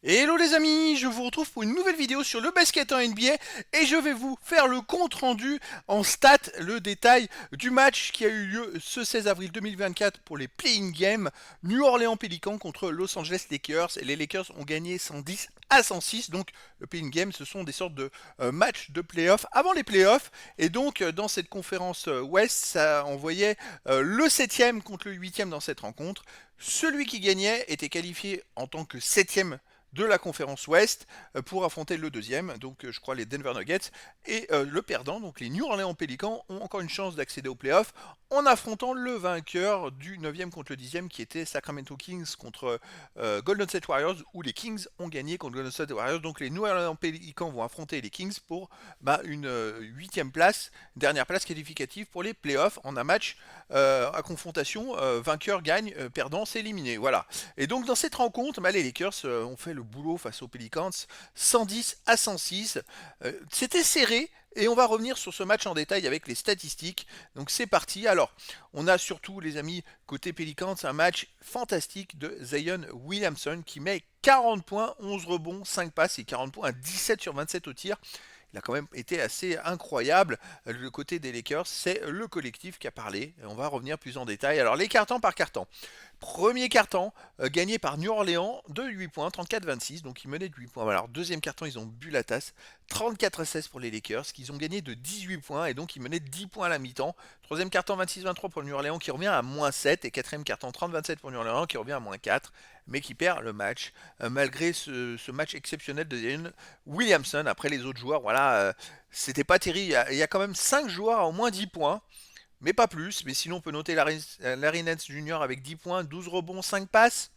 Hello les amis, je vous retrouve pour une nouvelle vidéo sur le basket en NBA et je vais vous faire le compte rendu en stats, le détail du match qui a eu lieu ce 16 avril 2024 pour les play-in games New Orleans Pelicans contre Los Angeles Lakers et les Lakers ont gagné 110-106. Donc le play-in game, ce sont des sortes de matchs de play-off avant les play-offs et donc dans cette conférence Ouest, ça envoyait le septième contre le huitième dans cette rencontre. Celui qui gagnait était qualifié en tant que septième de la conférence Ouest pour affronter le deuxième, donc je crois les Denver Nuggets, et le perdant, donc les New Orleans Pelicans, ont encore une chance d'accéder aux playoffs en affrontant le vainqueur du neuvième contre le dixième qui était Sacramento Kings contre Golden State Warriors, où les Kings ont gagné contre Golden State Warriors, donc les New Orleans Pelicans vont affronter les Kings pour une huitième place, dernière place qualificative pour les playoffs en un match à confrontation, vainqueur gagne, perdant c'est éliminé, voilà. Et donc dans cette rencontre, les Lakers ont fait le boulot face aux Pelicans 110-106. C'était serré. Et on va revenir sur ce match en détail avec les statistiques. Donc c'est parti. Alors, on a surtout, les amis, côté Pelicans, un match fantastique de Zion Williamson qui met 40 points, 11 rebonds, 5 passes et 40 points à 17 sur 27 au tir. Il a quand même été assez incroyable. Le côté des Lakers, c'est le collectif qui a parlé. On va revenir plus en détail. Alors les cartons par carton. Premier carton gagné par New Orleans de 8 points, 34-26, donc ils menaient de 8 points. Alors deuxième carton, ils ont bu la tasse, 34-16 pour les Lakers, qu'ils ont gagné de 18 points et donc ils menaient de 10 points à la mi-temps. Troisième carton, 26-23 pour New Orleans qui revient à moins 7 et quatrième carton, 30-27 pour New Orleans qui revient à moins 4, mais qui perd le match malgré ce match exceptionnel de Zion Williamson. Après les autres joueurs, voilà, c'était pas terrible. Il y a quand même 5 joueurs à au moins 10 points mais pas plus. Mais sinon, on peut noter Larry Nance Jr. avec 10 points, 12 rebonds, 5 passes.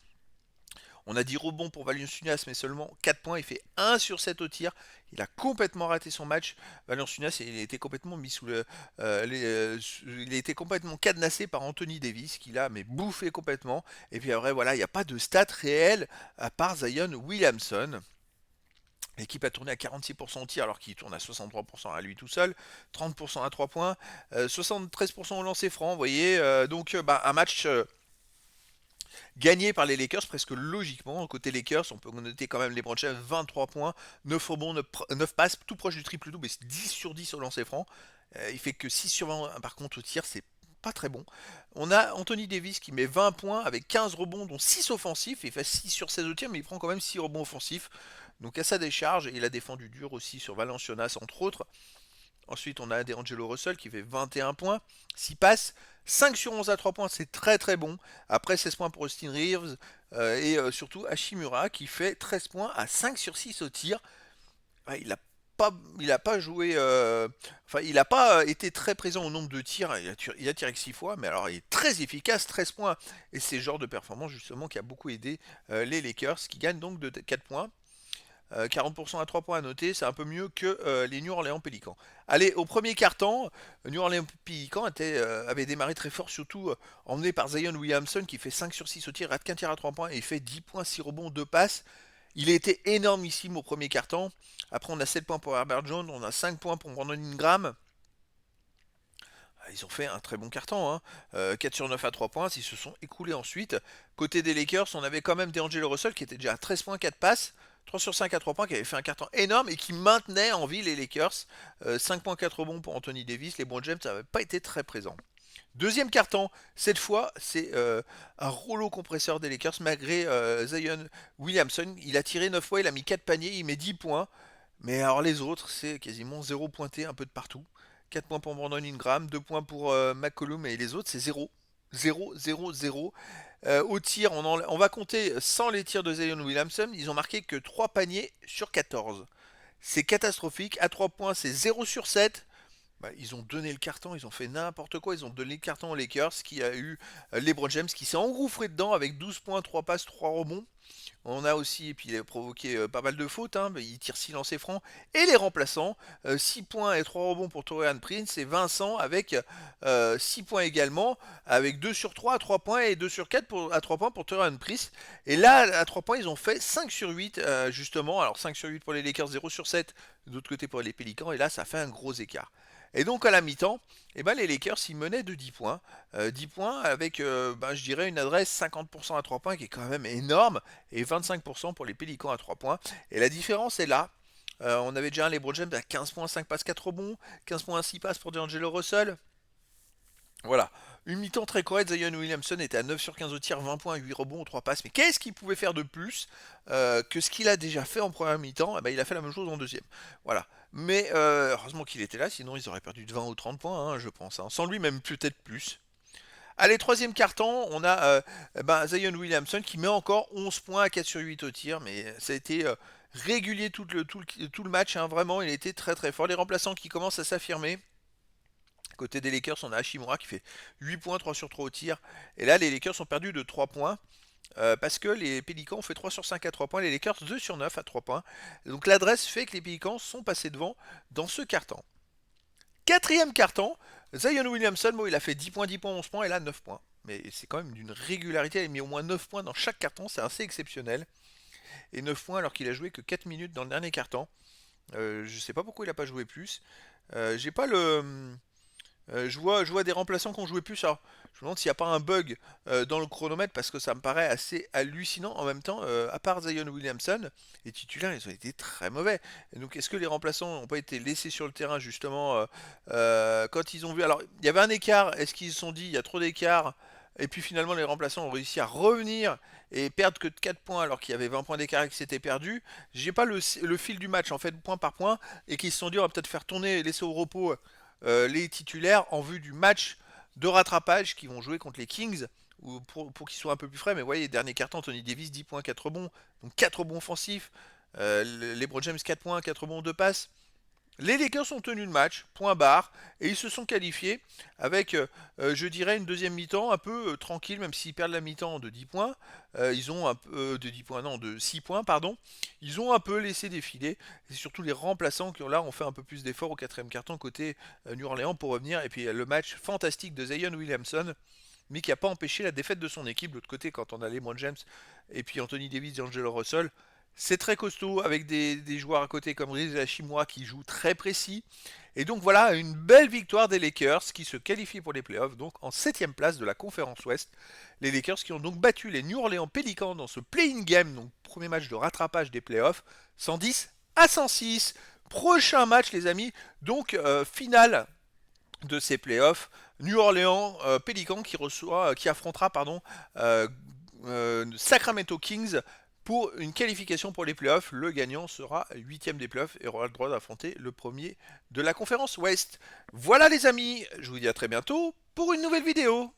On a 10 rebonds pour Valanciunas, mais seulement 4 points. Il fait 1 sur 7 au tir. Il a complètement raté son match. Valanciunas, il a été complètement mis sous le. Il a été complètement cadenassé par Anthony Davis, qui l'a mais bouffé complètement. Et puis après, voilà, il n'y a pas de stats réelles à part Zion Williamson. L'équipe a tourné à 46% au tir alors qu'il tourne à 63% à lui tout seul, 30% à 3 points, 73% au lancer franc, vous voyez. Donc un match gagné par les Lakers presque logiquement. Côté Lakers, on peut noter quand même LeBron James 23 points, 9 rebonds, 9 passes, tout proche du triple double, mais c'est 10 sur 10 au lancer franc. Il fait que 6 sur 20 par contre au tir, c'est pas très bon. On a Anthony Davis qui met 20 points avec 15 rebonds, dont 6 offensifs. Il fait 6 sur 16 au tir, mais il prend quand même 6 rebonds offensifs. Donc à sa décharge, il a défendu dur aussi sur Valanciunas entre autres. Ensuite, on a D'Angelo Russell qui fait 21 points, 6 passes, 5 sur 11 à 3 points, c'est très très bon. Après 16 points pour Austin Reeves et surtout Hashimura qui fait 13 points à 5 sur 6 au tir. Ouais, il a pas joué, enfin il n'a pas été très présent au nombre de tirs. Il a tiré que 6 fois, mais alors il est très efficace, 13 points. Et c'est le genre de performance justement qui a beaucoup aidé les Lakers qui gagnent donc de 4 points. 40% à 3 points à noter, c'est un peu mieux que les New Orleans Pelicans. Allez, au premier quart-temps, New Orleans Pelicans avait démarré très fort, surtout emmené par Zion Williamson qui fait 5 sur 6 au tir, rate qu'un tir à 3 points et il fait 10 points, 6 rebonds, 2 passes. Il a été énormissime au premier quart-temps. Après, on a 7 points pour Herbert Jones, on a 5 points pour Brandon Ingram. Ils ont fait un très bon carton, hein. 4 sur 9 à 3 points, ils se sont écoulés ensuite. Côté des Lakers, on avait quand même D'Angelo Russell qui était déjà à 13 points, 4 passes, 3 sur 5 à 3 points, qui avait fait un carton énorme et qui maintenait en vie les Lakers. 5 points, 4 rebonds pour Anthony Davis, les LeBron James n'avaient pas été très présents. Deuxième carton, cette fois, c'est un rouleau compresseur des Lakers malgré Zion Williamson. Il a tiré 9 fois, il a mis 4 paniers, il met 10 points. Mais alors les autres, c'est quasiment 0 pointé un peu de partout. 4 points pour Brandon Ingram, 2 points pour McCollum et les autres, c'est 0. 0, 0, 0. Au tir, on va compter sans les tirs de Zion Williamson. Ils ont marqué que 3 paniers sur 14. C'est catastrophique. À 3 points, c'est 0 sur 7. Ils ont donné le carton, ils ont fait n'importe quoi. Ils ont donné le carton aux Lakers qui a eu LeBron James qui s'est engouffré dedans avec 12 points, 3 passes, 3 rebonds. On a aussi, et puis il a provoqué pas mal de fautes, hein, il tire 6 lancers francs. Et les remplaçants, 6 points et 3 rebonds pour Torian Prince et Vincent avec 6 points également, avec 2 sur 3 à 3 points et 2 sur 4 à 3 points pour Torian Prince. Et là, à 3 points, ils ont fait 5 sur 8 justement. Alors 5 sur 8 pour les Lakers, 0 sur 7 de l'autre côté pour les Pélicans. Et là, ça fait un gros écart. Et donc à la mi-temps, eh ben, les Lakers ils menaient de 10 points. 10 points avec, je dirais, une adresse 50% à 3 points qui est quand même énorme, et 25% pour les Pélicans à 3 points. Et la différence est là. On avait déjà un LeBron James à 15 points, 5 passes, 4 rebonds, 15 points, 6 passes pour D'Angelo Russell. Voilà. Une mi-temps très correcte, Zion Williamson était à 9 sur 15 au tir, 20 points, 8 rebonds, 3 passes. Mais qu'est-ce qu'il pouvait faire de plus que ce qu'il a déjà fait en première mi-temps? Eh ben, il a fait la même chose en deuxième. Voilà. Mais heureusement qu'il était là, sinon ils auraient perdu de 20 ou 30 points, hein, je pense, hein. Sans lui, même peut-être plus. Allez, troisième carton, on a Zion Williamson qui met encore 11 points à 4 sur 8 au tir, mais ça a été régulier tout le match, hein, vraiment, il était très très fort. Les remplaçants qui commencent à s'affirmer. Côté des Lakers, on a Hashimura qui fait 8 points, 3 sur 3 au tir. Et là, les Lakers ont perdu de 3 points. Parce que les Pélicans ont fait 3 sur 5 à 3 points, les Lakers 2 sur 9 à 3 points. Donc l'adresse fait que les Pélicans sont passés devant dans ce carton. Quatrième carton, Zion Williamson, bon, il a fait 10 points, 10 points, 11 points, et là 9 points. Mais c'est quand même d'une régularité, il a mis au moins 9 points dans chaque carton, c'est assez exceptionnel. Et 9 points alors qu'il a joué que 4 minutes dans le dernier carton. Je sais pas pourquoi il n'a pas joué plus. J'ai pas le... je vois des remplaçants qui ont joué plus. Alors, je me demande s'il n'y a pas un bug dans le chronomètre parce que ça me paraît assez hallucinant. En même temps, à part Zion Williamson, les titulaires, ils ont été très mauvais. Et donc, est-ce que les remplaçants n'ont pas été laissés sur le terrain justement quand ils ont vu. Alors, il y avait un écart. Est-ce qu'ils se sont dit il y a trop d'écart? Et puis finalement, les remplaçants ont réussi à revenir et perdre que de 4 points alors qu'il y avait 20 points d'écart et que c'était perdu. J'ai pas le fil du match en fait, point par point, et qu'ils se sont dit on va peut-être faire tourner, laisser au repos les titulaires en vue du match de rattrapage qui vont jouer contre les Kings ou pour qu'ils soient un peu plus frais. Mais vous voyez, dernier carton, Anthony Davis 10 points, 4 rebonds, donc 4 rebonds offensifs. LeBron James 4 points, 4 rebonds, 2 passes. Les Lakers ont tenu le match, point barre, et ils se sont qualifiés avec, je dirais, une deuxième mi-temps un peu tranquille, même s'ils perdent la mi-temps de 10 points. Ils ont un peu, de 10 points, non, de 6 points, pardon. Ils ont un peu laissé défiler. C'est surtout les remplaçants qui ont fait un peu plus d'efforts au quatrième carton côté New Orleans pour revenir. Et puis le match fantastique de Zion Williamson, mais qui n'a pas empêché la défaite de son équipe. De l'autre côté, quand on a LeBron James et puis Anthony Davis, D'Angelo Russell, c'est très costaud avec des joueurs à côté comme Riz Hashimura qui joue très précis. Et donc voilà une belle victoire des Lakers qui se qualifient pour les playoffs, donc en 7ème place de la conférence Ouest. Les Lakers qui ont donc battu les New Orleans Pelicans dans ce play-in game, donc premier match de rattrapage des playoffs, 110 à 106. Prochain match les amis, donc finale de ces playoffs, New Orleans Pelicans qui affrontera Sacramento Kings pour une qualification pour les playoffs. Le gagnant sera 8ème des playoffs et aura le droit d'affronter le premier de la conférence Ouest. Voilà les amis, je vous dis à très bientôt pour une nouvelle vidéo.